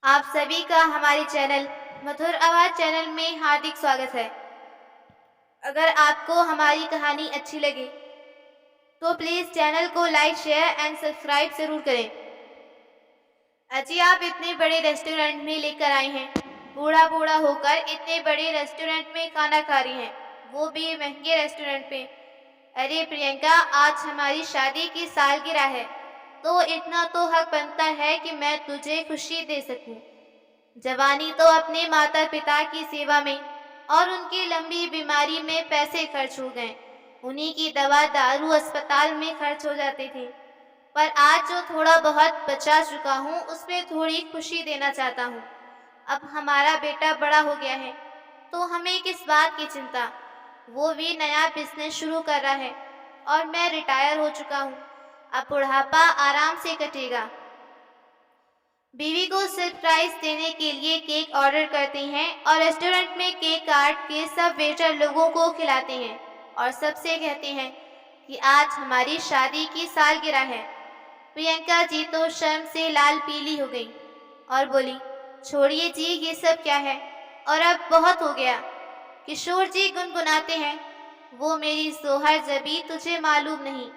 आप सभी का हमारे चैनल मधुर आवाज चैनल में हार्दिक स्वागत है। अगर आपको हमारी कहानी अच्छी लगे तो प्लीज चैनल को लाइक शेयर एंड सब्सक्राइब जरूर करें। अजी आप इतने बड़े रेस्टोरेंट में लेकर आए हैं, बूढ़ा बूढ़ा होकर इतने बड़े रेस्टोरेंट में खाना खा रही हैं, वो भी महंगे रेस्टोरेंट पे। अरे प्रियंका, आज हमारी शादी की सालगिरह है, तो इतना तो हक बनता है कि मैं तुझे खुशी दे सकूं। जवानी तो अपने माता पिता की सेवा में और उनकी लंबी बीमारी में पैसे खर्च हो गए। उन्हीं की दवा दारू अस्पताल में खर्च हो जाते थे। पर आज जो थोड़ा बहुत बचा चुका हूँ उसमें थोड़ी खुशी देना चाहता हूँ। अब हमारा बेटा बड़ा हो गया है तो हमें किस बात की चिंता। वो भी नया बिजनेस शुरू कर रहा है और मैं रिटायर हो चुका हूँ। अब बुढ़ापा आराम से कटेगा। बीवी को सरप्राइज देने के लिए केक ऑर्डर करते हैं और रेस्टोरेंट में केक काट के सब वेटर लोगों को खिलाते हैं और सबसे कहते हैं कि आज हमारी शादी की सालगिरह है। प्रियंका जी तो शर्म से लाल पीली हो गई और बोली, छोड़िए जी, ये सब क्या है, और अब बहुत हो गया। किशोर जी गुनगुनाते हैं, वो मेरी सोहर जबी तुझे मालूम नहीं।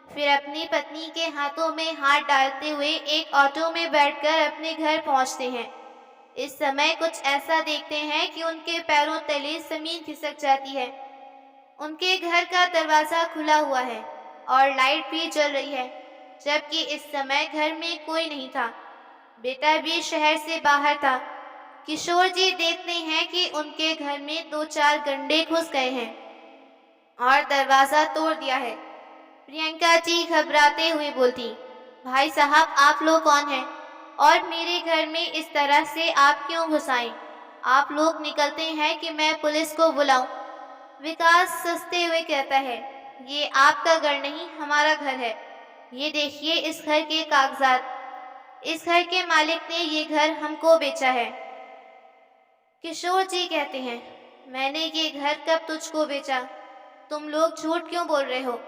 फिर अपनी पत्नी के हाथों में हाथ डालते हुए एक ऑटो में बैठकर अपने घर पहुंचते हैं। इस समय कुछ ऐसा देखते हैं कि उनके पैरों तले जमीन खिसक जाती है। उनके घर का दरवाजा खुला हुआ है और लाइट भी जल रही है, जबकि इस समय घर में कोई नहीं था। बेटा भी शहर से बाहर था। किशोर जी देखते हैं कि उनके घर में दो चार गंडे घुस गए हैं और दरवाजा तोड़ दिया है। प्रियंका जी घबराते हुए बोलती, भाई साहब आप लोग कौन हैं और मेरे घर में इस तरह से आप क्यों घुस आए? आप लोग निकलते हैं कि मैं पुलिस को बुलाऊं? विकास सस्ते हुए कहता है, ये आपका घर नहीं हमारा घर है। ये देखिए इस घर के कागजात। इस घर के मालिक ने ये घर हमको बेचा है। किशोर जी कहते हैं, मैंने ये घर कब तुझको बेचा? तुम लोग झूठ क्यों बोल रहे हो?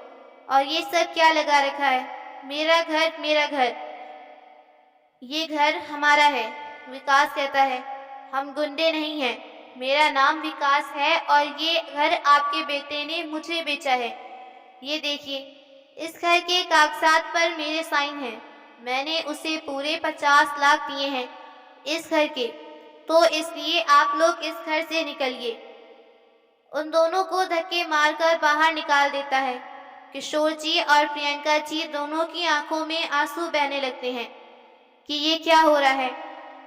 और ये सब क्या लगा रखा है? मेरा घर मेरा घर, ये घर हमारा है। विकास कहता है, हम गुंडे नहीं हैं, मेरा नाम विकास है और ये घर आपके बेटे ने मुझे बेचा है। ये देखिए इस घर के कागजात पर मेरे साइन हैं। मैंने उसे पूरे 50 लाख दिए हैं इस घर के, तो इसलिए आप लोग इस घर से निकलिए। उन दोनों को धक्के मारकर बाहर निकाल देता है। किशोर जी और प्रियंका जी दोनों की आंखों में आंसू बहने लगते हैं कि ये क्या हो रहा है।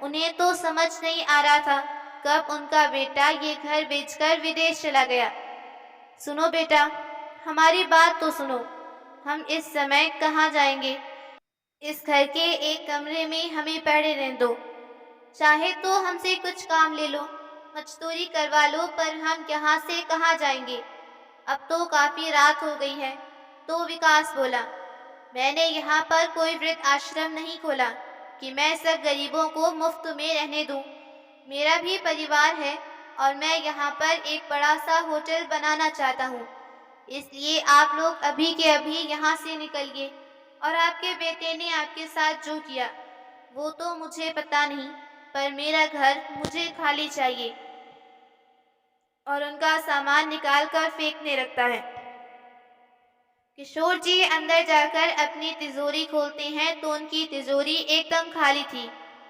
उन्हें तो समझ नहीं आ रहा था कब उनका बेटा ये घर बेचकर विदेश चला गया। सुनो बेटा, हमारी बात तो सुनो। हम इस समय कहाँ जाएंगे? इस घर के एक कमरे में हमें पड़े रहने दो। चाहे तो हमसे कुछ काम ले लो, मजदूरी करवा लो, पर हम यहाँ से कहाँ जाएंगे? अब तो काफी रात हो गई है। तो विकास बोला, मैंने यहाँ पर कोई वृद्ध आश्रम नहीं खोला कि मैं सब गरीबों को मुफ्त में रहने दूं। मेरा भी परिवार है और मैं यहाँ पर एक बड़ा सा होटल बनाना चाहता हूँ। इसलिए आप लोग अभी के अभी यहाँ से निकलिए। और आपके बेटे ने आपके साथ जो किया वो तो मुझे पता नहीं, पर मेरा घर मुझे खाली चाहिए। और उनका सामान निकाल कर फेंकने लगता है। किशोर जी अंदर जाकर अपनी तिजोरी खोलते हैं तो उनकी तिजोरी एकदम खाली थी।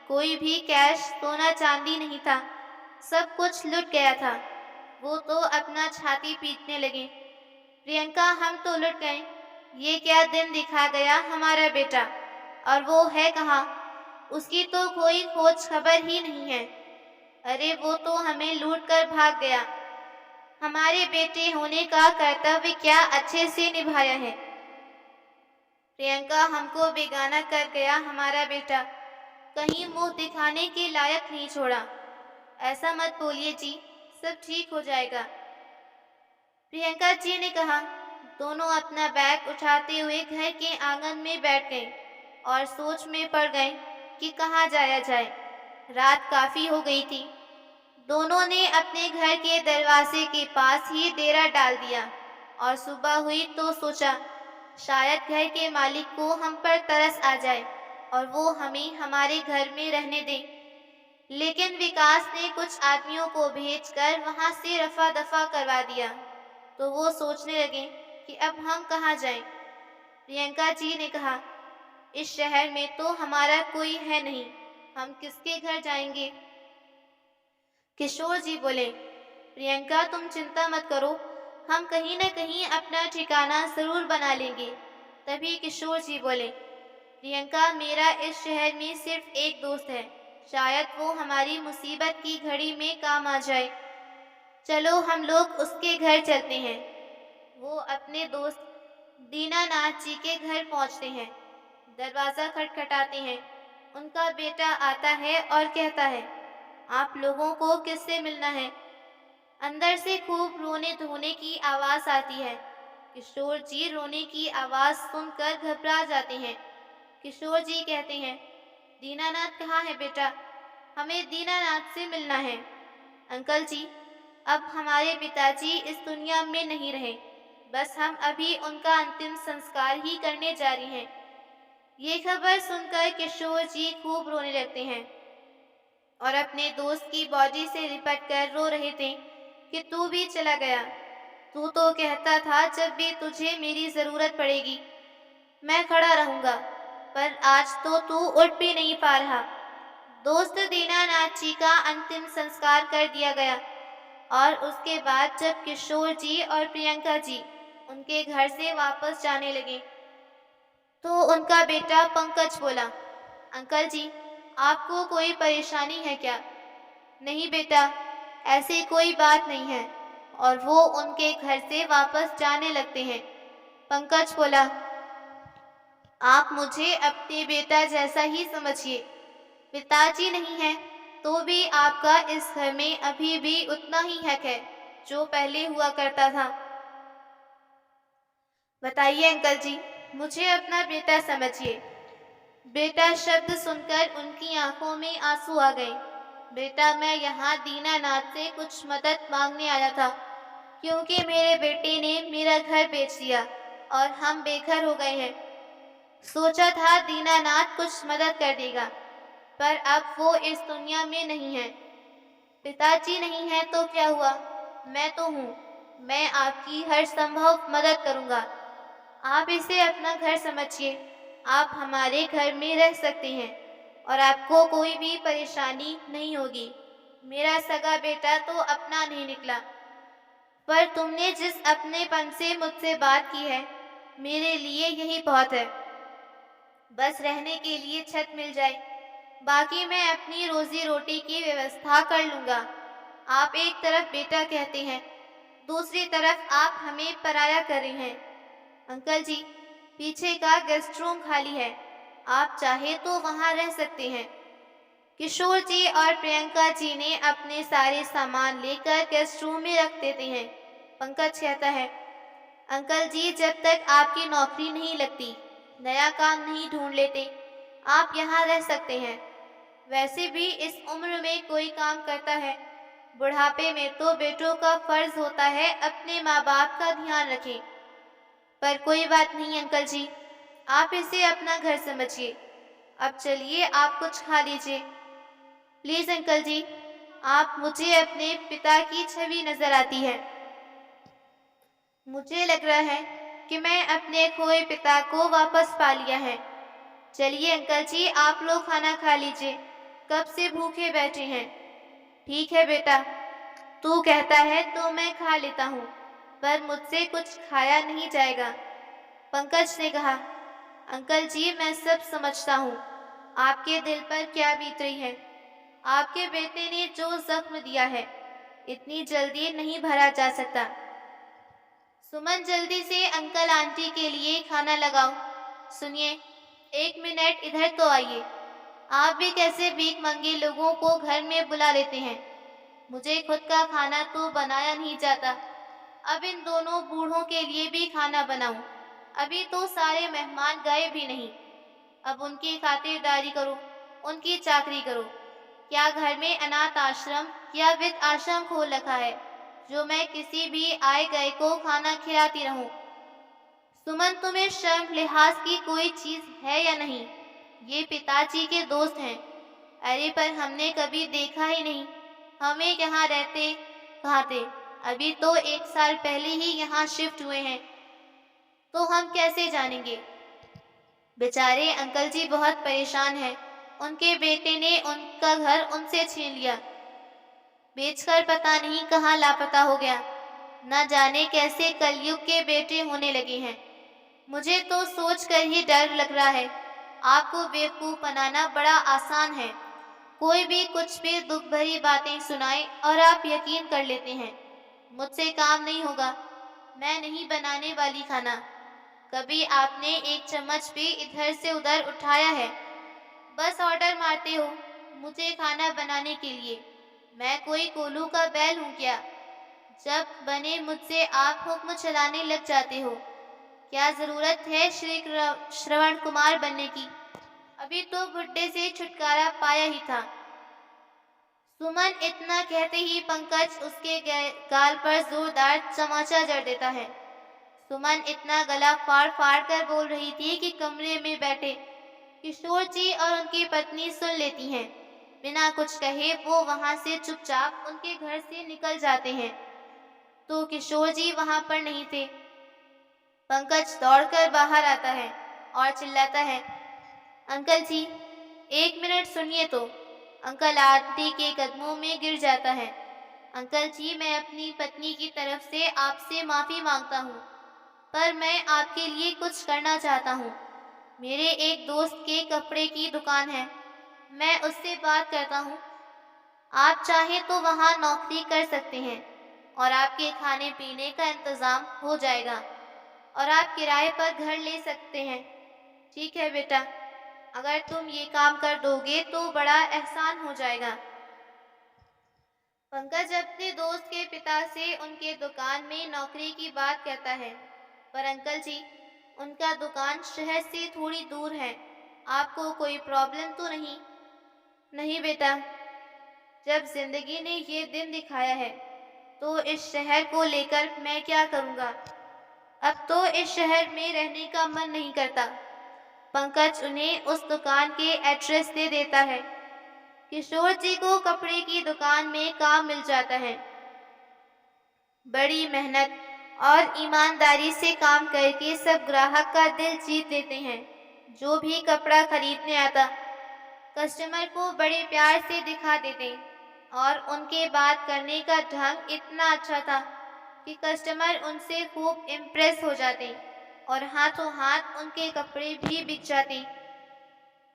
कोई भी कैश, सोना चांदी नहीं था। सब कुछ लुट गया था। वो तो अपना छाती पीटने लगे। प्रियंका, हम तो लुट गए। ये क्या दिन दिखा गया हमारा बेटा? और वो है कहाँ? उसकी तो कोई खोज खबर ही नहीं है। अरे वो तो हमें लूट कर भाग गया। हमारे बेटे होने का कर्तव्य क्या अच्छे से निभाया है। प्रियंका, हमको बेगाना कर गया हमारा बेटा, कहीं मुंह दिखाने के लायक नहीं छोड़ा। ऐसा मत बोलिए जी, सब ठीक हो जाएगा। प्रियंका जी ने कहा। दोनों अपना बैग उठाते हुए घर के आंगन में बैठ गए और सोच में पड़ गए कि कहाँ जाया जाए। रात काफी हो गई थी। दोनों ने अपने घर के दरवाजे के पास ही डेरा डाल दिया और सुबह हुई तो सोचा शायद घर के मालिक को हम पर तरस आ जाए और वो हमें हमारे घर में रहने दें। लेकिन विकास ने कुछ आदमियों को भेजकर वहां से रफा दफा करवा दिया। तो वो सोचने लगे कि अब हम कहाँ जाएं। प्रियंका जी ने कहा, इस शहर में तो हमारा कोई है नहीं, हम किसके घर जाएंगे। किशोर जी बोले, प्रियंका तुम चिंता मत करो, हम कहीं न कहीं अपना ठिकाना जरूर बना लेंगे। तभी किशोर जी बोले, प्रियंका मेरा इस शहर में सिर्फ एक दोस्त है, शायद वो हमारी मुसीबत की घड़ी में काम आ जाए। चलो हम लोग उसके घर चलते हैं। वो अपने दोस्त दीनानाथ जी के घर पहुंचते हैं। दरवाजा खटखटाते हैं। उनका बेटा आता है और कहता है, आप लोगों को किससे मिलना है। अंदर से खूब रोने धोने की आवाज आती है। किशोर जी रोने की आवाज सुनकर घबरा जाते हैं। किशोर जी कहते हैं, दीनानाथ कहाँ है बेटा, हमें दीनानाथ से मिलना है। अंकल जी, अब हमारे पिताजी इस दुनिया में नहीं रहे, बस हम अभी उनका अंतिम संस्कार ही करने जा रहे हैं। ये खबर सुनकर किशोर जी खूब रोने लगते हैं और अपने दोस्त की बॉडी से लिपट कर रो रहे थे कि तू भी चला गया। तू तो कहता था जब भी तुझे मेरी जरूरत पड़ेगी मैं खड़ा रहूंगा, पर आज तो तू उठ भी नहीं पा रहा। दोस्त दीनानाथ जी का अंतिम संस्कार कर दिया गया और उसके बाद जब किशोर जी और प्रियंका जी उनके घर से वापस जाने लगे तो उनका बेटा पंकज बोला, अंकल जी, आपको कोई परेशानी है क्या। नहीं बेटा, ऐसी कोई बात नहीं है। और वो उनके घर से वापस जाने लगते हैं। पंकज बोला, आप मुझे अपने बेटा जैसा ही समझिए। पिताजी नहीं है तो भी आपका इस घर में अभी भी उतना ही हक है जो पहले हुआ करता था। बताइए अंकल जी, मुझे अपना बेटा समझिए। बेटा शब्द सुनकर उनकी आंखों में आंसू आ गए। बेटा, मैं यहाँ दीनानाथ से कुछ मदद मांगने आया था, क्योंकि मेरे बेटे ने मेरा घर बेच दिया और हम बेघर हो गए हैं। सोचा था दीनानाथ कुछ मदद कर देगा, पर अब वो इस दुनिया में नहीं है। पिताजी नहीं है तो क्या हुआ, मैं तो हूँ। मैं आपकी हर संभव मदद करूँगा। आप इसे अपना घर समझिए। आप हमारे घर में रह सकते हैं और आपको कोई भी परेशानी नहीं होगी। मेरा सगा बेटा तो अपना नहीं निकला, पर तुमने जिस अपनेपन से मुझसे बात की है, मेरे लिए यही बहुत है। बस रहने के लिए छत मिल जाए, बाकी मैं अपनी रोजी रोटी की व्यवस्था कर लूँगा। आप एक तरफ बेटा कहते हैं, दूसरी तरफ आप हमें पराया कर रहे हैं। अंकल जी, पीछे का गेस्ट रूम खाली है, आप चाहे तो वहाँ रह सकते हैं। किशोर जी और प्रियंका जी ने अपने सारे सामान लेकर गेस्ट रूम में रख देते हैं। पंकज कहता है, अंकल जी, जब तक आपकी नौकरी नहीं लगती, नया काम नहीं ढूंढ लेते, आप यहाँ रह सकते हैं। वैसे भी इस उम्र में कोई काम करता है, बुढ़ापे में तो बेटों का फर्ज होता है अपने माँ बाप का ध्यान रखें। पर कोई बात नहीं अंकल जी, आप इसे अपना घर समझिए। अब चलिए, आप कुछ खा लीजिए। प्लीज अंकल जी, आप मुझे अपने पिता की छवि नजर आती है। मुझे लग रहा है कि मैं अपने खोए पिता को वापस पा लिया है। चलिए अंकल जी, आप लोग खाना खा लीजिए, कब से भूखे बैठे हैं। ठीक है बेटा, तू कहता है तो मैं खा लेता हूँ, पर मुझसे कुछ खाया नहीं जाएगा। पंकज ने कहा, अंकल जी, मैं सब समझता हूँ, आपके दिल पर क्या बीत रही है। आपके बेटे ने जो जख्म दिया है, इतनी जल्दी नहीं भरा जा सकता। सुमन, जल्दी से अंकल आंटी के लिए खाना लगाओ। सुनिए, 1 मिनट इधर तो आइए। आप भी कैसे भीख मंगे लोगों को घर में बुला लेते हैं। मुझे खुद का खाना तो बनाया नहीं जाता, अब इन दोनों बूढ़ों के लिए भी खाना बनाऊं। अभी तो सारे मेहमान गए भी नहीं, अब उनकी खातिरदारी करो, उनकी चाकरी करो। क्या घर में अनाथ आश्रम या वृद्ध आश्रम खोल रखा है जो मैं किसी भी आए गए को खाना खिलाती रहूं। सुमन, तुम्हें शर्म लिहाज की कोई चीज है या नहीं। ये पिताजी के दोस्त हैं, अरे पर हमने कभी देखा ही नहीं, हमें यहाँ रहते कहाँ थे? अभी तो 1 साल पहले ही यहाँ शिफ्ट हुए हैं, तो हम कैसे जानेंगे? बेचारे अंकल जी बहुत परेशान हैं। उनके बेटे ने उनका घर उनसे छीन लिया, बेचकर पता नहीं कहाँ लापता हो गया। न जाने कैसे कलयुग के बेटे होने लगे हैं। मुझे तो सोचकर ही डर लग रहा है। आपको बेवकूफ बनाना बड़ा आसान है। कोई भी कुछ भी दुख भरी बातें सुनाए और आप यकीन कर लेते हैं। मुझसे काम नहीं होगा, मैं नहीं बनाने वाली खाना। कभी आपने एक चम्मच भी इधर से उधर उठाया है? बस ऑर्डर मारते हो मुझे खाना बनाने के लिए। मैं कोई कोलू का बैल हूँ क्या? जब बने मुझसे आप हुक्म चलाने लग जाते हो। क्या जरूरत है श्रवण कुमार बनने की? अभी तो बुड्ढे से छुटकारा पाया ही था। सुमन इतना कहते ही पंकज उसके गाल पर जोरदार तमाचा जड़ देता है। सुमन इतना गला फाड़ फाड़ कर बोल रही थी कि कमरे में बैठे किशोर जी और उनकी पत्नी सुन लेती हैं। बिना कुछ कहे वो वहां से चुपचाप उनके घर से निकल जाते हैं। तो किशोर जी वहां पर नहीं थे। पंकज दौड़कर बाहर आता है और चिल्लाता है, अंकल जी 1 मिनट सुनिए तो। अंकल आंटी के कदमों में गिर जाता है। अंकल जी, मैं अपनी पत्नी की तरफ से आपसे माफी मांगता हूँ, पर मैं आपके लिए कुछ करना चाहता हूँ। मेरे एक दोस्त के कपड़े की दुकान है, मैं उससे बात करता हूँ। आप चाहें तो वहाँ नौकरी कर सकते हैं और आपके खाने पीने का इंतजाम हो जाएगा और आप किराए पर घर ले सकते हैं। ठीक है बेटा, अगर तुम ये काम कर दोगे तो बड़ा एहसान हो जाएगा। पंकज अपने दोस्त के पिता से उनके दुकान में नौकरी की बात करता है, पर अंकल जी उनका दुकान शहर से थोड़ी दूर है। आपको कोई प्रॉब्लम तो नहीं? नहीं बेटा, जब जिंदगी ने ये दिन दिखाया है तो इस शहर को लेकर मैं क्या करूँगा। अब तो इस शहर में रहने का मन नहीं करता। पंकज उन्हें उस दुकान के एड्रेस दे देता है। किशोर जी को कपड़े की दुकान में काम मिल जाता है। बड़ी मेहनत और ईमानदारी से काम करके सब ग्राहक का दिल जीत लेते हैं। जो भी कपड़ा खरीदने आता कस्टमर को बड़े प्यार से दिखा देते और उनके बात करने का ढंग इतना अच्छा था कि कस्टमर उनसे खूब इम्प्रेस हो जाते और हाथों हाथ उनके कपड़े भी बिक जाते।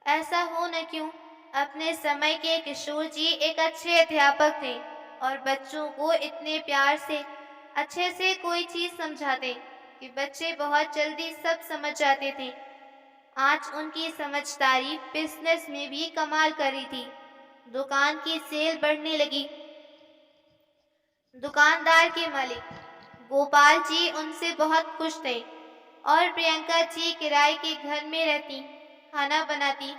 ऐसा हो न क्यों, अपने समय के किशोर जी एक अच्छे अध्यापक थे और बच्चों को इतने प्यार से अच्छे से कोई चीज समझाते कि बच्चे बहुत जल्दी सब समझ जाते थे। आज उनकी समझदारी बिजनेस में भी कमाल कर रही थी। दुकान की सेल बढ़ने लगी। दुकानदार के मालिक गोपाल जी उनसे बहुत खुश थे और प्रियंका जी किराए के घर में रहती, खाना बनाती,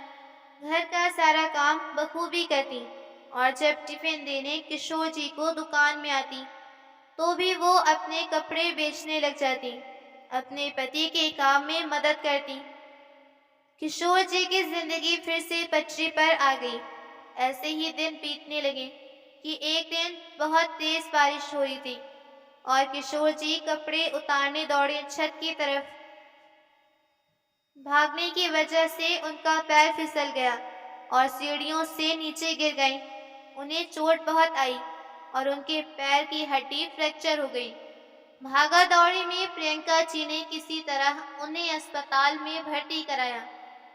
घर का सारा काम बखूबी करती और जब टिफिन देने किशोर जी को दुकान में आती तो भी वो अपने कपड़े बेचने लग जाती, अपने पति के काम में मदद करती। किशोर जी की जिंदगी फिर से पटरी पर आ गई। ऐसे ही दिन बीतने लगे कि एक दिन बहुत तेज बारिश हो रही थी और किशोर जी कपड़े उतारने दौड़े छत की तरफ। भागने की वजह से उनका पैर फिसल गया और सीढ़ियों से नीचे गिर गए। उन्हें चोट बहुत आई और उनके पैर की हड्डी फ्रैक्चर हो गई। भागा दौड़ी में प्रियंका जी ने किसी तरह उन्हें अस्पताल में भर्ती कराया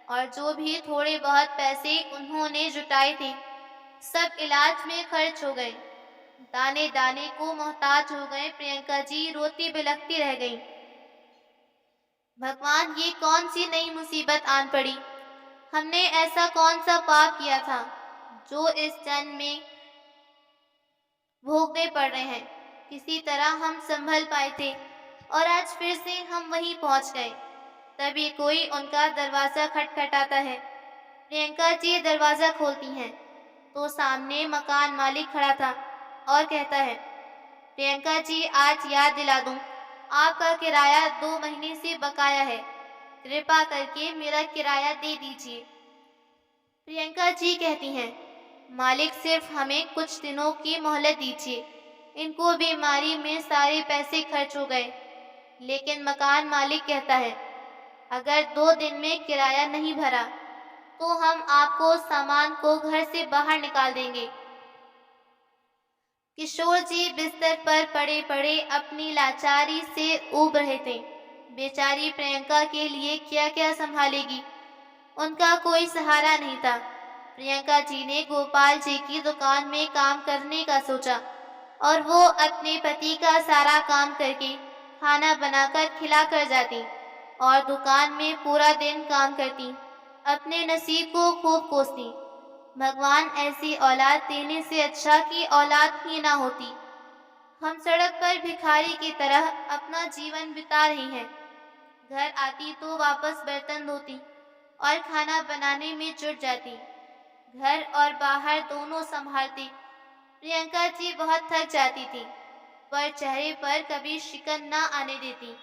और जो भी थोड़े बहुत पैसे उन्होंने जुटाए थे सब इलाज में खर्च हो गए। दाने दाने को मोहताज हो गए। प्रियंका जी रोती बिलखती रह गईं। भगवान, ये कौन सी नई मुसीबत आन पड़ी? हमने ऐसा कौन सा पाप किया था जो इस जन्म में भोगने पड़ रहे हैं? किसी तरह हम संभल पाए थे और आज फिर से हम वहीं पहुंच गए। तभी कोई उनका दरवाजा खटखटाता है। प्रियंका जी दरवाजा खोलती हैं तो सामने मकान मालिक खड़ा था और कहता है, प्रियंका जी, आज याद दिला दूं, आपका किराया 2 महीने से बकाया है। कृपा करके मेरा किराया दे दीजिए। प्रियंका जी कहती हैं, मालिक सिर्फ हमें कुछ दिनों की मोहलत दीजिए। इनको बीमारी में सारे पैसे खर्च हो गए। लेकिन मकान मालिक कहता है, अगर 2 दिन में किराया नहीं भरा तो हम आपको सामान को घर से बाहर निकाल देंगे। किशोर जी बिस्तर पर पड़े पड़े अपनी लाचारी से ऊब रहे थे। बेचारी प्रियंका के लिए क्या क्या संभालेगी, उनका कोई सहारा नहीं था। प्रियंका जी ने गोपाल जी की दुकान में काम करने का सोचा और वो अपने पति का सारा काम करके खाना बनाकर खिला कर जाती और दुकान में पूरा दिन काम करती, अपने नसीब को खूब कोसती। भगवान ऐसी औलाद देने से अच्छा कि औलाद ही ना होती। हम सड़क पर भिखारी की तरह अपना जीवन बिता रहे हैं। घर आती तो वापस बर्तन धोती और खाना बनाने में जुट जाती। घर और बाहर दोनों संभालती। प्रियंका जी बहुत थक जाती थी, पर चेहरे पर कभी शिकन न आने देती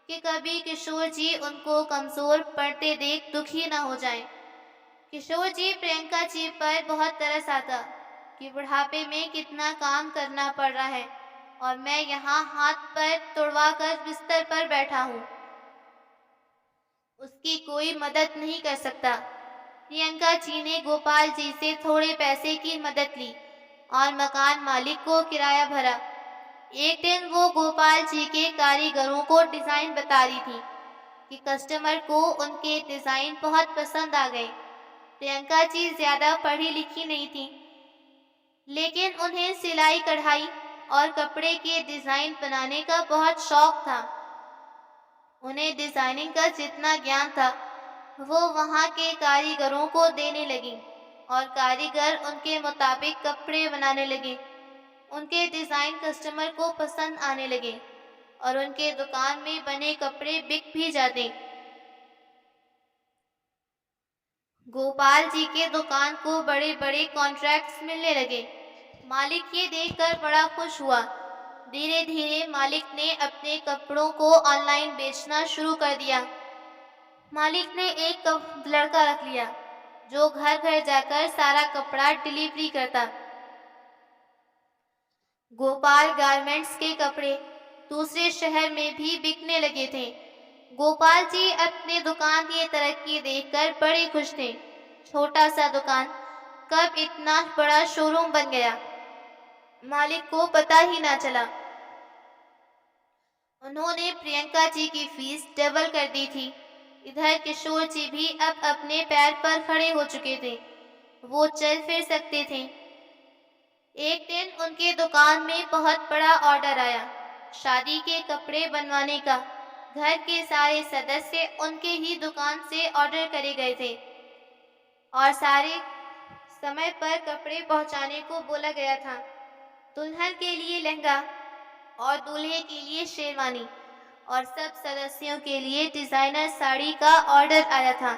कि कभी किशोर जी उनको कमजोर पड़ते देख दुखी न हो जाएं। किशोर जी प्रियंका जी पर बहुत तरस आता कि बुढ़ापे में कितना काम करना पड़ रहा है और मैं यहाँ हाथ पैर तुड़वा कर बिस्तर पर बैठा हूँ, उसकी कोई मदद नहीं कर सकता। प्रियंका जी ने गोपाल जी से थोड़े पैसे की मदद ली और मकान मालिक को किराया भरा। एक दिन वो गोपाल जी के कारीगरों को डिजाइन बता रही थी कि कस्टमर को उनके डिजाइन बहुत पसंद आ गए। प्रियंका जी ज्यादा पढ़ी लिखी नहीं थी, लेकिन उन्हें सिलाई कढ़ाई और कपड़े के डिजाइन बनाने का बहुत शौक था। उन्हें डिजाइनिंग का जितना ज्ञान था वो वहाँ के कारीगरों को देने लगी और कारीगर उनके मुताबिक कपड़े बनाने लगे। उनके डिजाइन कस्टमर को पसंद आने लगे और उनके दुकान में बने कपड़े बिक भी जाते। गोपाल जी के दुकान को बड़े बड़े कॉन्ट्रैक्ट्स मिलने लगे। मालिक ये देखकर बड़ा खुश हुआ। धीरे धीरे मालिक ने अपने कपड़ों को ऑनलाइन बेचना शुरू कर दिया। मालिक ने एक लड़का रख लिया जो घर घर जाकर सारा कपड़ा डिलीवरी करता। गोपाल गारमेंट्स के कपड़े दूसरे शहर में भी बिकने लगे थे। गोपाल जी अपने दुकान की तरक्की देखकर बड़े खुश थे। छोटा सा दुकान कब इतना बड़ा शोरूम बन गया, मालिक को पता ही ना चला। उन्होंने प्रियंका जी की फीस डबल कर दी थी। इधर किशोर जी भी अब अपने पैर पर खड़े हो चुके थे। वो चल फिर सकते थे। एक दिन उनके दुकान में बहुत बड़ा ऑर्डर आया, शादी के कपड़े बनवाने का। घर के सारे सदस्य उनके ही दुकान से ऑर्डर करे गए थे और सारे समय पर कपड़े पहुंचाने को बोला गया था। दुल्हन के लिए लहंगा और दूल्हे के लिए शेरवानी और सब सदस्यों के लिए डिजाइनर साड़ी का ऑर्डर आया था।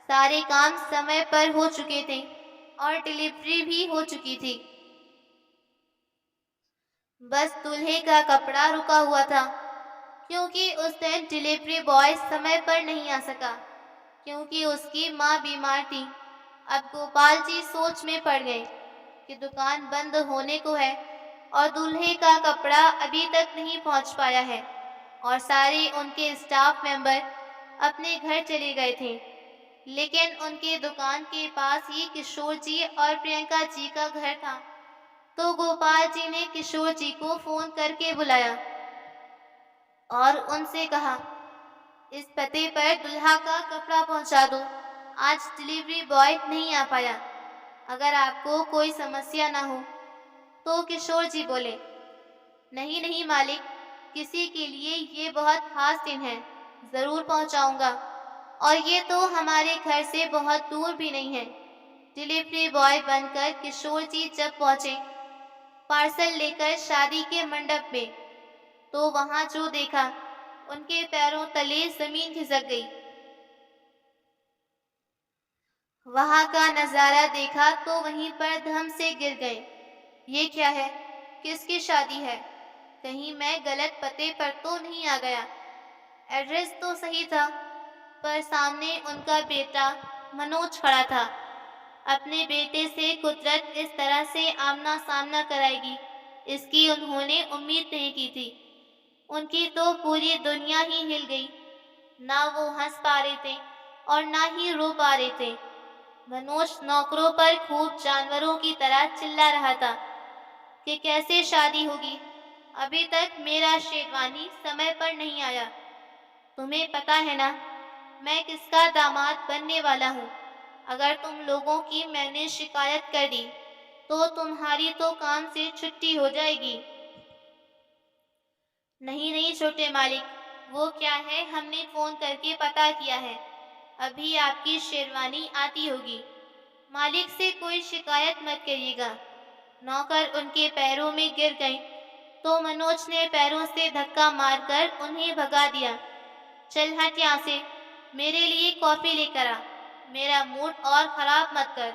सारे काम समय पर हो चुके थे और डिलीवरी भी हो चुकी थी। बस दूल्हे का कपड़ा रुका हुआ था, क्योंकि उस दिन डिलीवरी बॉय समय पर नहीं आ सका, क्योंकि उसकी माँ बीमार थी। अब गोपाल जी सोच में पड़ गए कि दुकान बंद होने को है और दूल्हे का कपड़ा अभी तक नहीं पहुंच पाया है और सारे उनके स्टाफ मेंबर अपने घर चले गए थे। लेकिन उनके दुकान के पास ही किशोर जी और प्रियंका जी का घर था। तो गोपाल जी ने किशोर जी को फोन करके बुलाया और उनसे कहा, इस पते पर दुल्हा का कपड़ा पहुंचा दो, आज डिलीवरी बॉय नहीं आ पाया। अगर आपको कोई समस्या ना हो। तो किशोर जी बोले, नहीं नहीं मालिक, किसी के लिए ये बहुत खास दिन है, जरूर पहुंचाऊंगा। और ये तो हमारे घर से बहुत दूर भी नहीं है। डिलीवरी बॉय बनकर किशोर जी जब पहुंचे पार्सल लेकर शादी के मंडप में, तो वहां जो देखा उनके पैरों तले जमीन खिसक गई। वहां का नजारा देखा तो वहीं पर धम से गिर गए। ये क्या है? किसकी शादी है? कहीं मैं गलत पते पर तो नहीं आ गया? एड्रेस तो सही था, पर सामने उनका बेटा मनोज खड़ा था। अपने बेटे से कुदरत इस तरह से आमना सामना कराएगी, इसकी उन्होंने उम्मीद नहीं की थी। उनकी तो पूरी दुनिया ही हिल गई। ना वो हंस पा रहे थे और ना ही रो पा रहे थे। मनोज नौकरों पर खूब जानवरों की तरह चिल्ला रहा था कि कैसे शादी होगी, अभी तक मेरा शेरवानी समय पर नहीं आया। तुम्हें पता है ना, मैं किसका दामाद बनने वाला हूँ। अगर तुम लोगों की मैंने शिकायत कर दी तो तुम्हारी तो काम से छुट्टी हो जाएगी। नहीं नहीं छोटे मालिक, वो क्या है, हमने फोन करके पता किया है, अभी आपकी शेरवानी आती होगी। मालिक से कोई शिकायत मत करिएगा। नौकर उनके पैरों में गिर गए तो मनोज ने पैरों से धक्का मारकर उन्हें भगा दिया। चल हट यहाँ से, मेरे लिए कॉफी लेकर आ, मेरा मूड और खराब मत कर।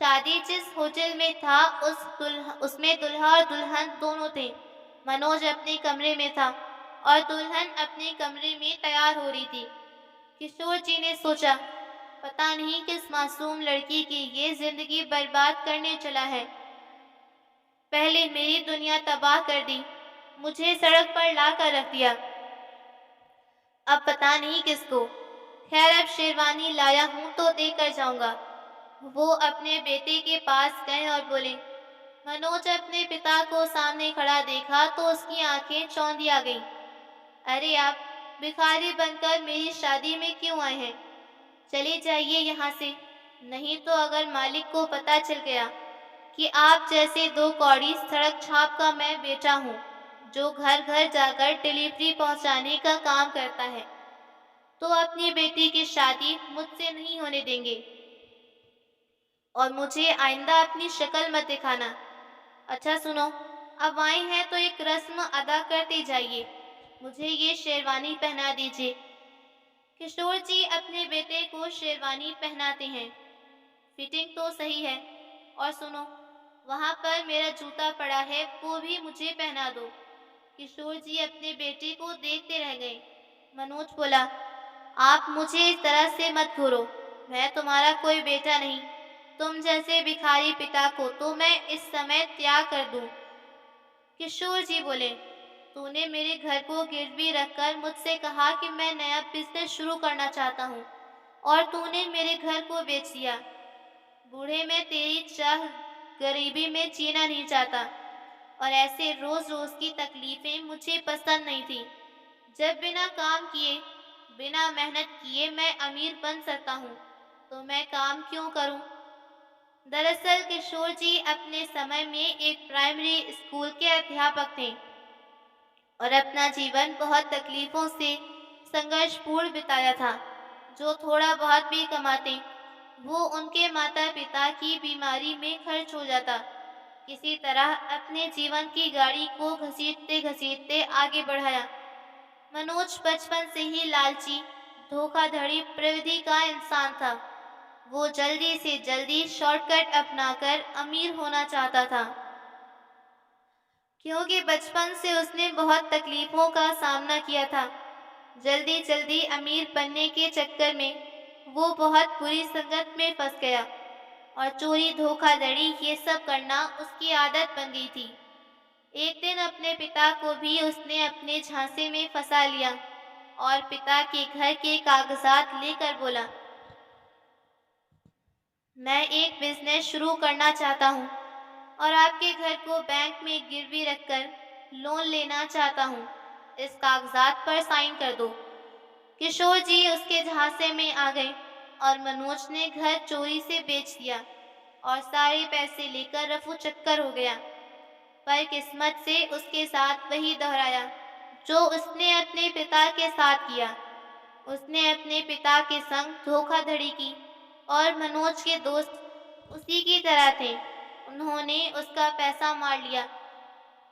शादी जिस होटल में था उसमें दूल्हा और दुल्हन दोनों थे। मनोज अपने कमरे में था और दुल्हन अपने कमरे में तैयार हो रही थी। किशोर जी ने सोचा, पता नहीं किस मासूम लड़की की ये जिंदगी बर्बाद करने चला है। पहले मेरी दुनिया तबाह कर दी, मुझे सड़क पर ला कर रख दिया, अब पता नहीं किसको। खैर अब शेरवानी लाया हूँ तो देकर जाऊंगा। वो अपने बेटे के पास गए और बोले। मनोज अपने पिता को सामने खड़ा देखा तो उसकी आंखें चौंधिया गईं। अरे आप भिखारी बनकर मेरी शादी में क्यों आए हैं? चले जाइए यहाँ से, नहीं तो अगर मालिक को पता चल गया कि आप जैसे दो कौड़ी सड़क छाप का मैं बेटा हूँ जो घर घर जाकर डिलीवरी पहुँचाने का काम करता है, तो अपनी बेटी की शादी मुझसे नहीं होने देंगे। और मुझे आइंदा अपनी शक्ल मत दिखाना। अच्छा सुनो, अब आए हैं तो एक रस्म अदा करते जाइए, मुझे ये शेरवानी पहना दीजिए। किशोर जी अपने बेटे को शेरवानी पहनाते हैं। फिटिंग तो सही है। और सुनो, वहाँ पर मेरा जूता पड़ा है, वो भी मुझे पहना दो। किशोर जी अपने बेटे को देखते रह गए। मनोज बोला, आप मुझे इस तरह से मत घूरो, मैं तुम्हारा कोई बेटा नहीं। तुम जैसे भिखारी पिता को तो मैं इस समय त्याग कर दूं। किशोर जी बोले, तूने मेरे घर को गिरवी रखकर मुझसे कहा कि मैं नया बिजनेस शुरू करना चाहता हूँ और तूने मेरे घर को बेच दिया। बूढ़े में तेरी चाह गरीबी में जीना नहीं चाहता और ऐसे रोज रोज की तकलीफें मुझे पसंद नहीं थी। जब बिना काम किए, बिना मेहनत किए मैं अमीर बन सकता हूँ तो मैं काम क्यों करूँ? दरअसल किशोर जी अपने समय में एक प्राइमरी स्कूल के अध्यापक थे और अपना जीवन बहुत तकलीफों से संघर्षपूर्ण बिताया था। जो थोड़ा बहुत भी कमाते वो उनके माता पिता की बीमारी में खर्च हो जाता। किसी तरह अपने जीवन की गाड़ी को घसीटते घसीटते आगे बढ़ाया। मनोज बचपन से ही लालची, धोखाधड़ी प्रवृत्ति का इंसान था। वो जल्दी से जल्दी शॉर्टकट अपनाकर अमीर होना चाहता था, क्योंकि बचपन से उसने बहुत तकलीफों का सामना किया था। जल्दी जल्दी अमीर बनने के चक्कर में वो बहुत बुरी संगत में फंस गया और चोरी धोखाधड़ी ये सब करना उसकी आदत बन गई थी। एक दिन अपने पिता को भी उसने अपने झांसे में फंसा लिया और पिता के घर के कागजात लेकर बोला, मैं एक बिजनेस शुरू करना चाहता हूँ और आपके घर को बैंक में गिरवी रखकर लोन लेना चाहता हूँ। इस कागजात पर साइन कर दो। किशोर जी उसके झांसे में आ गए और मनोज ने घर चोरी से बेच दिया और सारे पैसे लेकर रफू चक्कर हो गया। पर किस्मत से उसके साथ वही दोहराया जो उसने अपने पिता के साथ किया। उसने अपने पिता के संग धोखाधड़ी की और मनोज के दोस्त उसी की तरह थे। उन्होंने उसका पैसा मार लिया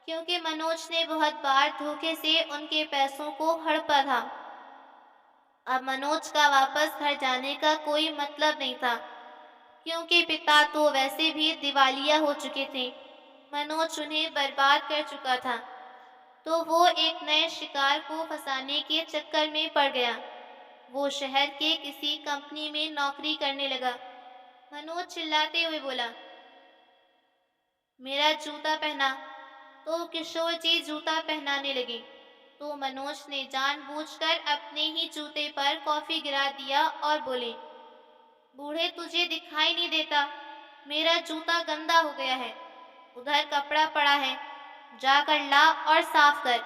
क्योंकि मनोज ने बहुत बार धोखे से उनके पैसों को हड़पा था। अब मनोज का वापस घर जाने का कोई मतलब नहीं था क्योंकि पिता तो वैसे भी दिवालिया हो चुके थे। मनोज उन्हें बर्बाद कर चुका था, तो वो एक नए शिकार को फंसाने के चक्कर में पड़ गया। वो शहर के किसी कंपनी में नौकरी करने लगा। मनोज चिल्लाते हुए बोला, मेरा जूता पहना। तो किशोर जी जूता पहनाने लगे, तो मनोज ने जानबूझकर अपने ही जूते पर कॉफी गिरा दिया और बोले, बूढ़े तुझे दिखाई नहीं देता, मेरा जूता गंदा हो गया है, उधर कपड़ा पड़ा है, जाकर ला और साफ कर।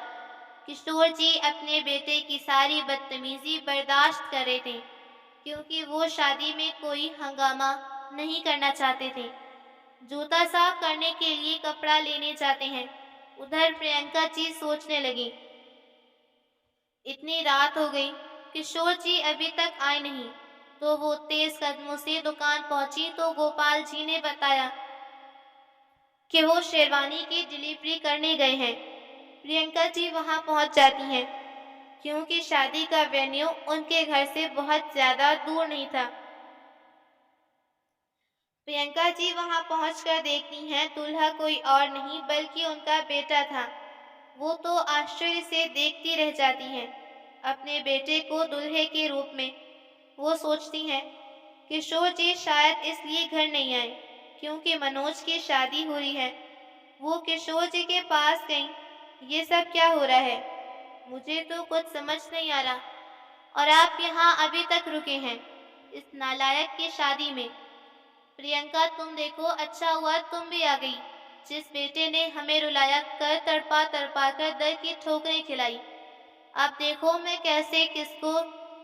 किशोर जी अपने बेटे की सारी बदतमीजी बर्दाश्त कर रहे थे, क्योंकि वो शादी में कोई हंगामा नहीं करना चाहते थे। जूता साफ करने के लिए कपड़ा लेने जाते हैं। उधर प्रियंका जी सोचने लगी, इतनी रात हो गई, किशोर जी अभी तक आए नहीं। तो वो तेज कदमों से दुकान पहुंची तो गोपाल जी ने बताया कि वो शेरवानी की डिलीवरी करने गए हैं। प्रियंका जी वहां पहुंच जाती हैं, क्योंकि शादी का वेन्यू उनके घर से बहुत ज्यादा दूर नहीं था। प्रियंका जी वहां पहुंचकर देखती हैं दूल्हा कोई और नहीं बल्कि उनका बेटा था। वो तो आश्चर्य से देखती रह जाती हैं अपने बेटे को दूल्हे के रूप में। वो सोचती हैं किशोर जी शायद इसलिए घर नहीं आए क्योंकि मनोज की शादी हो रही है। वो किशोर जी के पास गई, ये सब क्या हो रहा है, मुझे तो कुछ समझ नहीं आ रहा, और आप यहाँ अभी तक रुके हैं इस नालायक की शादी में। प्रियंका तुम देखो, अच्छा हुआ तुम भी आ गई। जिस बेटे ने हमें रुलाया कर तड़पा तड़पा कर दर की ठोकरें खिलाई, अब देखो मैं कैसे किसको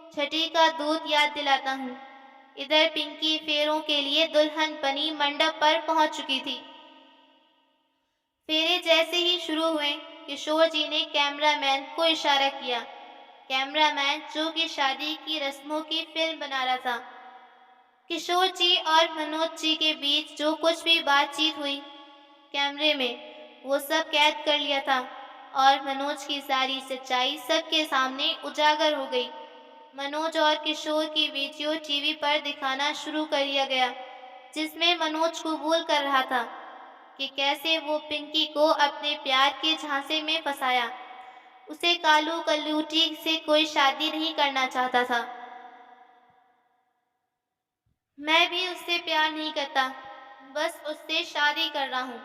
छठी का दूध याद दिलाता हूँ। इधर पिंकी फेरों के लिए दुल्हन बनी मंडप पर पहुंच चुकी थी। फेरे जैसे ही शुरू हुए, किशोर जी ने कैमरामैन को इशारा किया। कैमरामैन जो कि शादी की रस्मों की फिल्म बना रहा था। किशोर जी और मनोज जी के बीच जो कुछ भी बातचीत हुई कैमरे में, वो सब कैद कर लिया था और मनोज की सारी सच्चाई सबके सामने उजागर हो गई। मनोज और किशोर की वीडियो टीवी पर दिखाना शुरू कर दिया गया, जिसमें मनोज कबूल कर रहा था कि कैसे वो पिंकी को अपने प्यार के झांसे में फंसाया। उसे कालू कलूटी से कोई शादी नहीं करना चाहता था। मैं भी उससे प्यार नहीं करता, बस उससे शादी कर रहा हूँ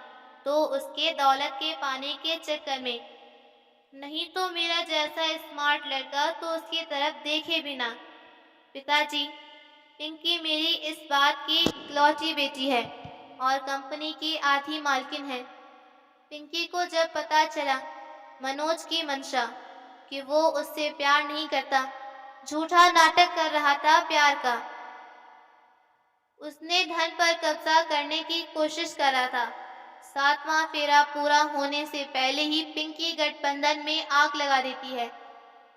तो उसके दौलत के पाने के चक्कर में, नहीं तो मेरा जैसा स्मार्ट लड़का तो उसकी तरफ देखे भी ना। पिताजी, पिंकी मेरी इस बात की इकलौती बेटी है और कंपनी की आधी मालकिन है। पिंकी को जब पता चला मनोज की मंशा कि वो उससे प्यार नहीं करता, झूठा नाटक कर रहा था प्यार का, उसने धन पर कब्जा करने की कोशिश कर रहा था। सातवां फेरा पूरा होने से पहले ही पिंकी गठबंधन में आग लगा देती है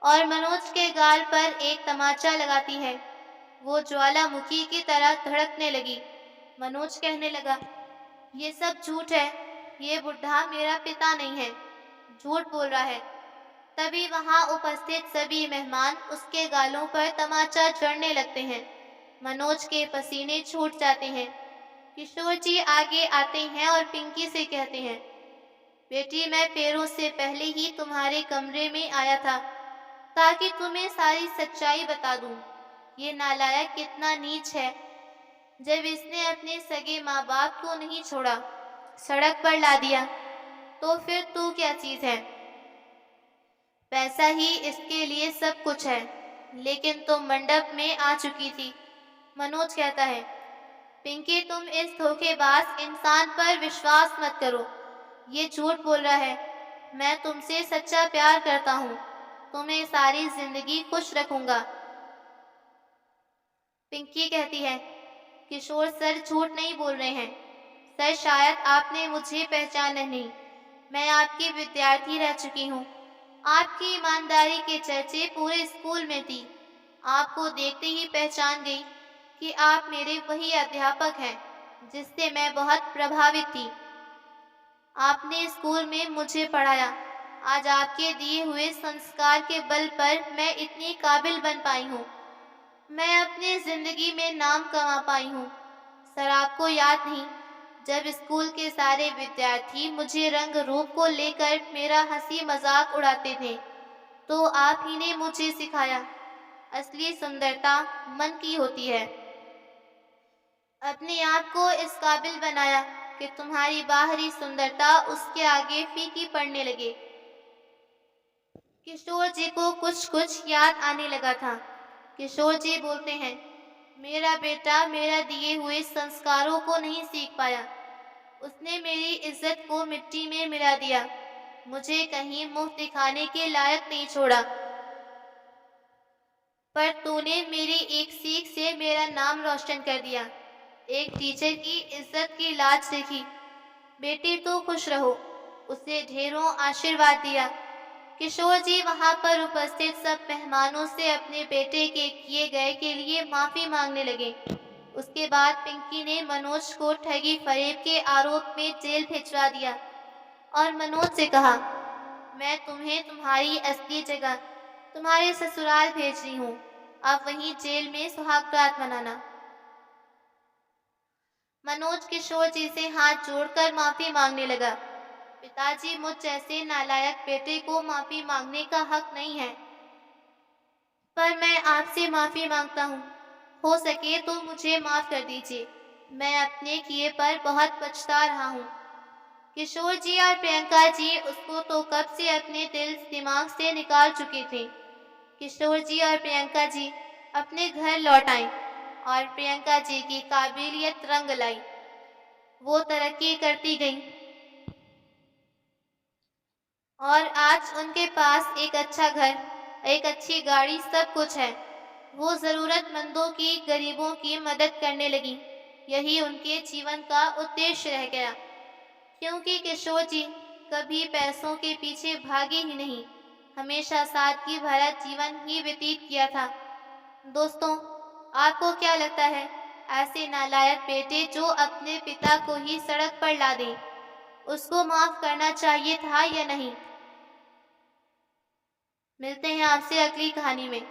और मनोज के गाल पर एक तमाचा लगाती है। वो ज्वालामुखी की तरह धड़कने लगी। मनोज कहने लगा, ये सब झूठ है, ये बुढ़ा मेरा पिता नहीं है, झूठ बोल रहा है। तभी वहां उपस्थित सभी मेहमान उसके गालों पर तमाचा जड़ने लगते हैं। मनोज के पसीने छूट जाते हैं। किशोर जी आगे आते हैं और पिंकी से कहते हैं, बेटी मैं फेरों से पहले ही तुम्हारे कमरे में आया था ताकि तुम्हें सारी सच्चाई बता दूं। ये नालायक कितना नीच है, जब इसने अपने सगे माँ बाप को नहीं छोड़ा, सड़क पर ला दिया, तो फिर तू क्या चीज है। पैसा ही इसके लिए सब कुछ है, लेकिन तुम मंडप में आ चुकी थी। मनोज कहता है, पिंकी तुम इस धोखेबाज इंसान पर विश्वास मत करो, ये झूठ बोल रहा है। मैं तुमसे सच्चा प्यार करता हूँ, तुम्हें सारी जिंदगी खुश रखूंगा। पिंकी कहती है, किशोर सर झूठ नहीं बोल रहे हैं। सर शायद आपने मुझे पहचाना नहीं, मैं आपकी विद्यार्थी रह चुकी हूँ। आपकी ईमानदारी के चर्चे पूरे स्कूल में थी। आपको देखते ही पहचान गई कि आप मेरे वही अध्यापक हैं जिससे मैं बहुत प्रभावित थी। आपने स्कूल में मुझे पढ़ाया। आज आपके दिए हुए संस्कार के बल पर मैं इतनी काबिल बन पाई हूँ। मैं अपनी जिंदगी में नाम कमा पाई हूँ। सर आपको याद नहीं, जब स्कूल के सारे विद्यार्थी मुझे रंग रूप को लेकर मेरा हंसी मजाक उड़ाते थे, तो आप ही ने मुझे सिखाया असली सुंदरता मन की होती है। अपने आप को इस काबिल बनाया कि तुम्हारी बाहरी सुंदरता उसके आगे फीकी पड़ने लगे। किशोर जी को कुछ कुछ याद आने लगा था। किशोर जी बोलते हैं, मेरा बेटा मेरा दिए हुए संस्कारों को नहीं सीख पाया। उसने मेरी इज्जत को मिट्टी में मिला दिया, मुझे कहीं मुंह दिखाने के लायक नहीं छोड़ा। पर तूने मेरी एक सीख से मेरा नाम रोशन कर दिया, एक टीचर की इज्जत की लाज देखी। बेटी तो खुश रहो। उसे ढेरों आशीर्वाद दिया। किशोर जी वहां पर उपस्थित सब मेहमानों से अपने बेटे के किए गए के लिए माफी मांगने लगे। उसके बाद पिंकी ने मनोज को ठगी फरेब के आरोप में जेल भिजवा दिया और मनोज से कहा, मैं तुम्हें तुम्हारी असली जगह तुम्हारे ससुराल भेज रही हूँ। आप वहीं जेल में सुहागरात मनाना। मनोज किशोर जी से हाथ जोड़कर माफी मांगने लगा। पिताजी, मुझ जैसे नालायक बेटे को माफी मांगने का हक नहीं है, पर मैं आपसे माफी मांगता हूँ। हो सके तो मुझे माफ कर दीजिए। मैं अपने किए पर बहुत पछता रहा हूँ। किशोर जी और प्रियंका जी उसको तो कब से अपने दिल दिमाग से निकाल चुके थे। किशोर जी और प्रियंका जी अपने घर लौट आए और प्रियंका जी की काबिलियत रंग लाई। वो तरक्की करती गई और आज उनके पास एक अच्छा घर, एक अच्छी गाड़ी, सब कुछ है। वो जरूरतमंदों की, गरीबों की मदद करने लगी। यही उनके जीवन का उद्देश्य रह गया, क्योंकि किशोर जी कभी पैसों के पीछे भागे ही नहीं, हमेशा सादगी भरा जीवन ही व्यतीत किया था। दोस्तों, आपको क्या लगता है, ऐसे नालायक बेटे जो अपने पिता को ही सड़क पर ला दे, उसको माफ करना चाहिए था या नहीं? मिलते हैं आपसे अगली कहानी में।